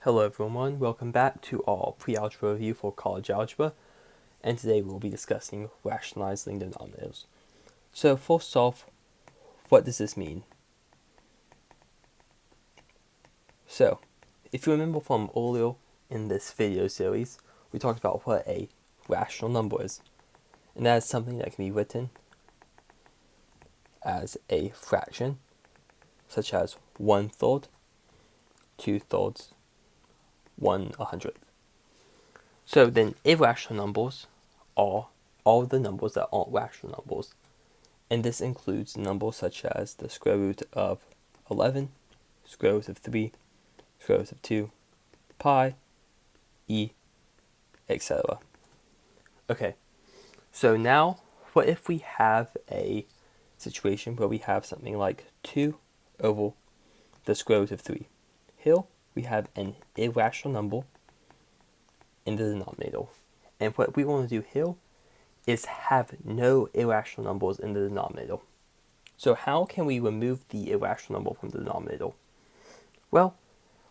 Hello everyone, welcome back to our pre-algebra review for college algebra, and today we'll be discussing rationalizing denominators. So first off, what does this mean? So, if you remember from earlier in this video series, we talked about what a rational number is, and that is something that can be written as a fraction, such as 1/3, 2/3, 1/100th. So then irrational numbers are all the numbers that aren't rational numbers, and this includes numbers such as the square root of 11, square root of 3, square root of 2, pi, e, etc. Okay, so now what if we have a situation where we have something like 2 over the square root of 3? Here we have an irrational number in the denominator, and what we want to do here is have no irrational numbers in the denominator. So how can we remove the irrational number from the denominator? Well,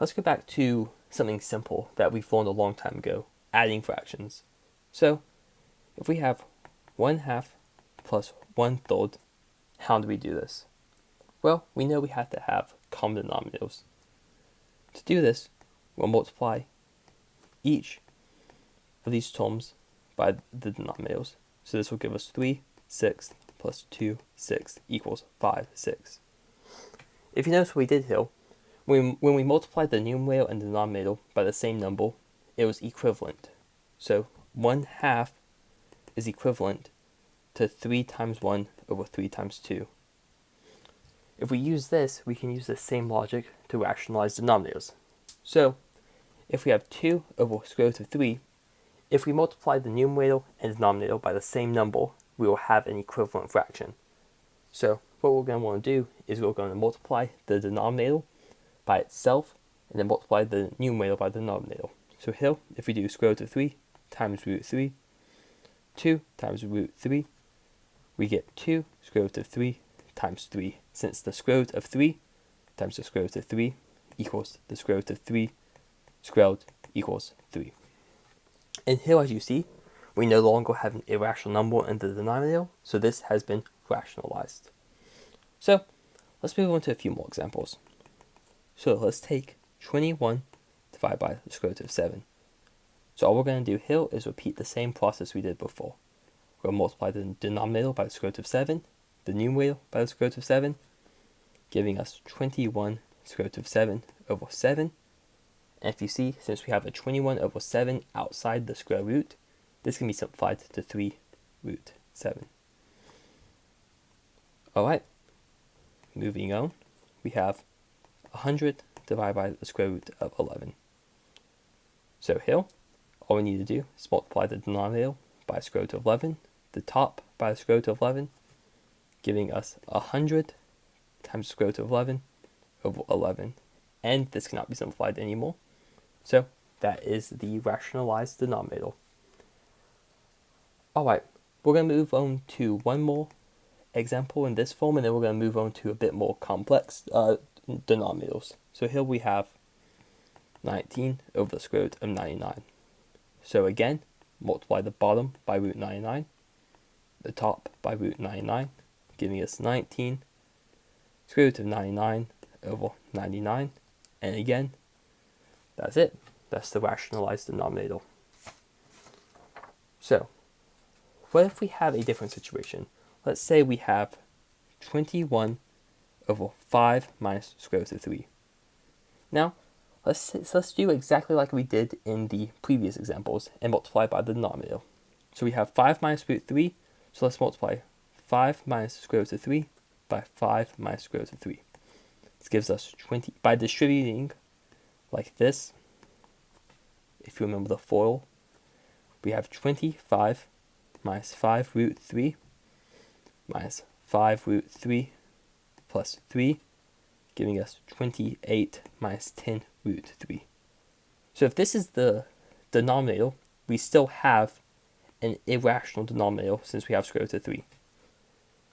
let's go back to something simple that we've learned a long time ago, adding fractions. So if we have 1/2 plus 1/3, how do we do this? Well, we know we have to have common denominators. To do this, we'll multiply each of these terms by the denominators. So this will give us 3/6 plus 2/6 equals 5/6. If you notice what we did here, when we multiplied the numerator and denominator by the same number, it was equivalent. So 1/2 is equivalent to 3 times 1 over 3 times 2. If we use this, we can use the same logic to rationalize denominators. So if we have 2 over square root of 3, if we multiply the numerator and denominator by the same number, we will have an equivalent fraction. So what we're going to want to do is we're going to multiply the denominator by itself and then multiply the numerator by the denominator. So here, if we do square root of 3 times root 3, 2 times root 3, we get 2 square root of 3 times 3, since the square root of 3 times the square root of 3 equals the square root of 3 squared equals 3. And here, as you see, we no longer have an irrational number in the denominator, so this has been rationalized. So let's move on to a few more examples. So let's take 21 divided by the square root of 7. So all we're going to do here is repeat the same process we did before. We'll multiply the denominator by the square root of 7, the numerator by the square root of 7, giving us 21 square root of 7 over 7. And if you see, since we have a 21 over 7 outside the square root, this can be simplified to 3 root 7. Alright, moving on, we have 100 divided by the square root of 11. So here, all we need to do is multiply the denominator by the square root of 11, the top by the square root of 11, giving us 100 times the square root of 11 over 11. And this cannot be simplified anymore. So that is the rationalized denominator. Alright, we're going to move on to one more example in this form, and then we're going to move on to a bit more complex denominators. So here we have 19 over the square root of 99. So again, multiply the bottom by root 99, the top by root 99, giving us 19 square root of 99 over 99. And again, that's it. That's the rationalized denominator. So, what if we have a different situation? Let's say we have 21 over 5 minus square root of 3. Now, let's do exactly like we did in the previous examples and multiply by the denominator. So we have 5 minus root 3, so let's multiply 5 minus square root of 3 by 5 minus square root of 3. This gives us 20, by distributing like this, if you remember the FOIL, we have 25 minus 5 root 3 minus 5 root 3 plus 3, giving us 28 minus 10 root 3. So if this is the denominator, we still have an irrational denominator since we have square root of 3.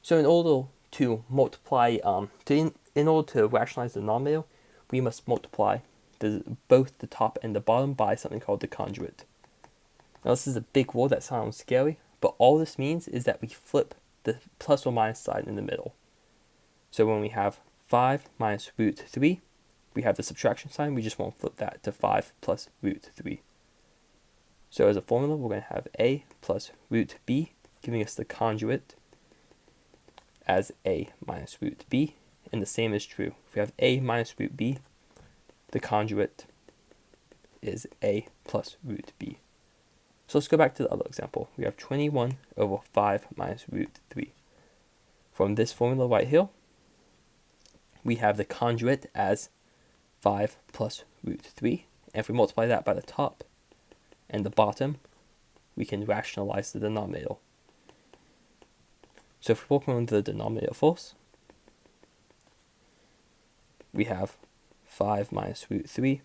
So in order to multiply, in order to rationalize the denominator, we must multiply both the top and the bottom by something called the conjugate. Now this is a big word that sounds scary, but all this means is that we flip the plus or minus sign in the middle. So when we have 5 minus root 3, we have the subtraction sign, we just want to flip that to 5 plus root 3. So as a formula, we're going to have a plus root b, giving us the conjugate as a minus root b, and the same is true. If we have a minus root b, the conjugate is a plus root b. So let's go back to the other example. We have 21 over 5 minus root 3. From this formula right here, we have the conjugate as 5 plus root 3. And if we multiply that by the top and the bottom, we can rationalize the denominator. So if we work on the denominator first, we have 5 minus root 3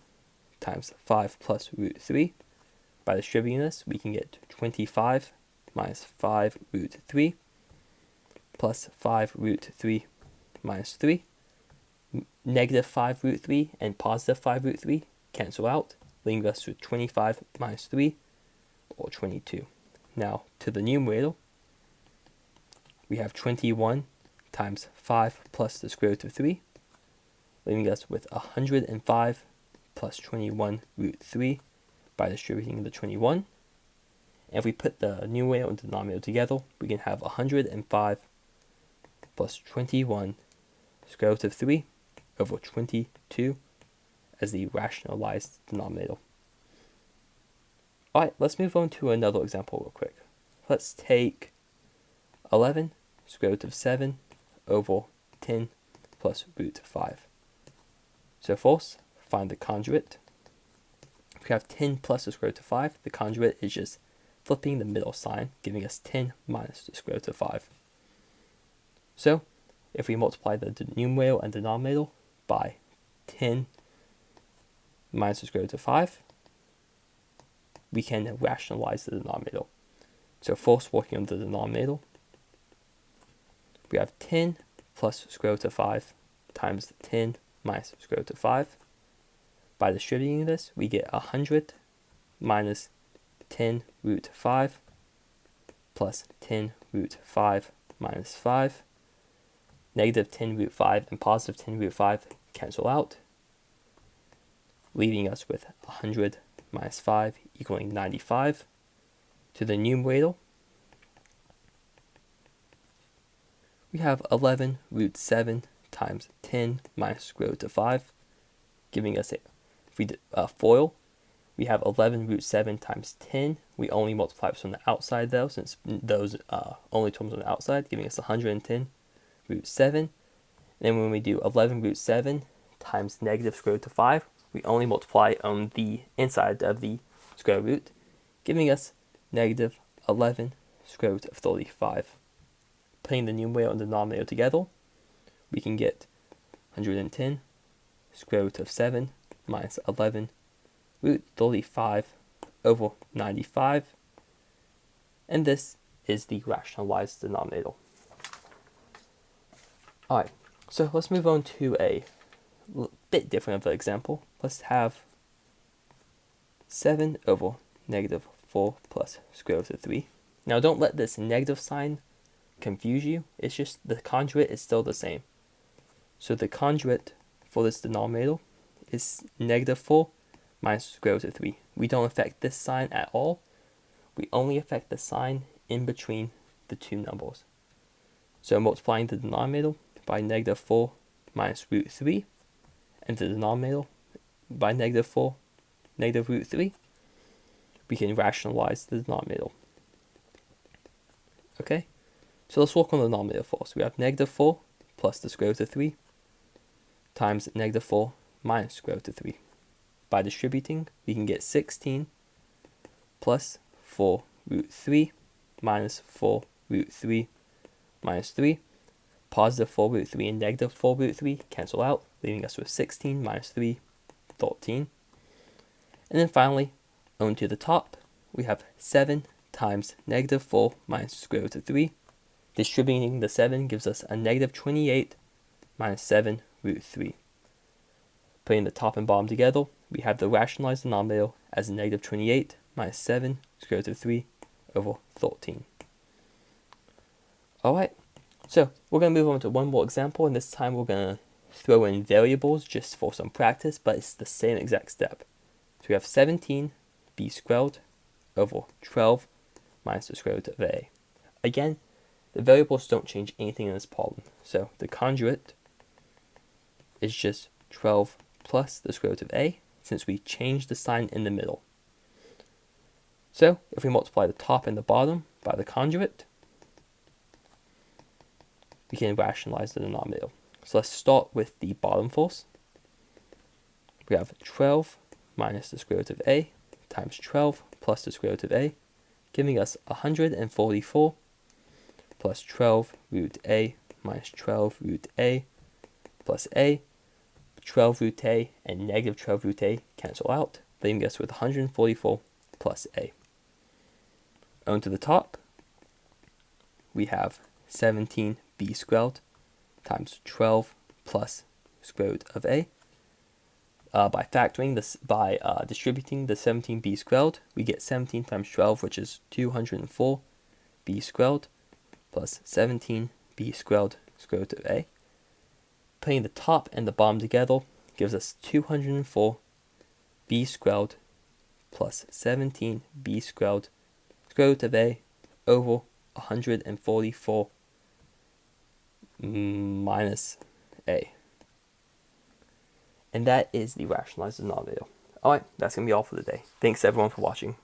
times 5 plus root 3. By distributing this, we can get 25 minus 5 root 3 plus 5 root 3 minus 3. Negative 5 root 3 and positive 5 root 3 cancel out, leaving us with 25 minus 3, or 22. Now, to the numerator, we have 21 times 5 plus the square root of 3, leaving us with 105 plus 21 root 3 by distributing the 21. And if we put the numerator and denominator together, we can have 105 plus 21 square root of 3 over 22 as the rationalized denominator. Alright, let's move on to another example real quick. Let's take 11 square root of 7 over 10 plus root 5. So first, find the conjugate. If we have 10 plus the square root of 5, the conjugate is just flipping the middle sign, giving us 10 minus the square root of 5. So, if we multiply the numerator and denominator by 10 minus the square root of 5, we can rationalize the denominator. So first, working on the denominator, we have 10 plus square root of 5 times 10 minus square root of 5. By distributing this, we get 100 minus 10 root 5 plus 10 root 5 minus 5. Negative 10 root 5 and positive 10 root 5 cancel out, leaving us with 100 minus 5 equaling 95. To the numerator, we have 11 root 7 times 10 minus square root of 5, giving us, if we FOIL, we have 11 root 7 times 10. We only multiply this on the outside though, since those only terms on the outside, giving us 110 root 7. And then when we do 11 root 7 times negative square root of 5, we only multiply on the inside of the square root, giving us negative 11 square root of 35. Putting the numerator and denominator together, we can get 110 square root of 7 minus 11 root 35 over 95. And this is the rationalized denominator. Alright, so let's move on to a bit different of an example. Let's have 7 over negative 4 plus square root of 3. Now don't let this negative sign confuse you. It's just the conjugate is still the same. So the conjugate for this denominator is negative 4 minus square root of 3. We don't affect this sign at all. We only affect the sign in between the two numbers. So multiplying the denominator by negative 4 minus root 3 and the denominator by negative 4 negative root 3, we can rationalize the denominator. Okay, so let's work on the denominator first. We have negative 4 plus the square root of 3 times negative 4 minus square root of 3. By distributing, we can get 16 plus 4 root 3 minus 4 root 3 minus 3. Positive 4 root 3 and negative 4 root 3 cancel out, leaving us with 16 minus 3, 13. And then finally, on to the top, we have 7 times negative 4 minus square root of 3. Distributing the 7 gives us a negative 28 minus 7 root 3. Putting the top and bottom together, we have the rationalized denominator as negative 28 minus 7 square root of 3 over 13. Alright, so we're going to move on to one more example, and this time we're going to throw in variables just for some practice, but it's the same exact step. So we have 17b squared over 12 minus the square root of a. Again, the variables don't change anything in this problem. So the conjugate is just 12 plus the square root of a, since we changed the sign in the middle. So if we multiply the top and the bottom by the conjugate, we can rationalize the denominator. So let's start with the bottom first. We have 12 minus the square root of a times 12 plus the square root of a, giving us 144 plus 12 root a minus 12 root a plus a. 12 root a and negative 12 root a cancel out, leaving us with 144 plus a. On to the top, we have 17b squared times 12 plus square root of a. By factoring this, by distributing the 17b squared, we get 17 times 12, which is 204b squared plus 17b squared square root of a. Putting the top and the bottom together gives us 204b squared plus 17b squared square root of a over 144 minus a. And that is the rationalized denominator. Alright, that's going to be all for today. Thanks everyone for watching.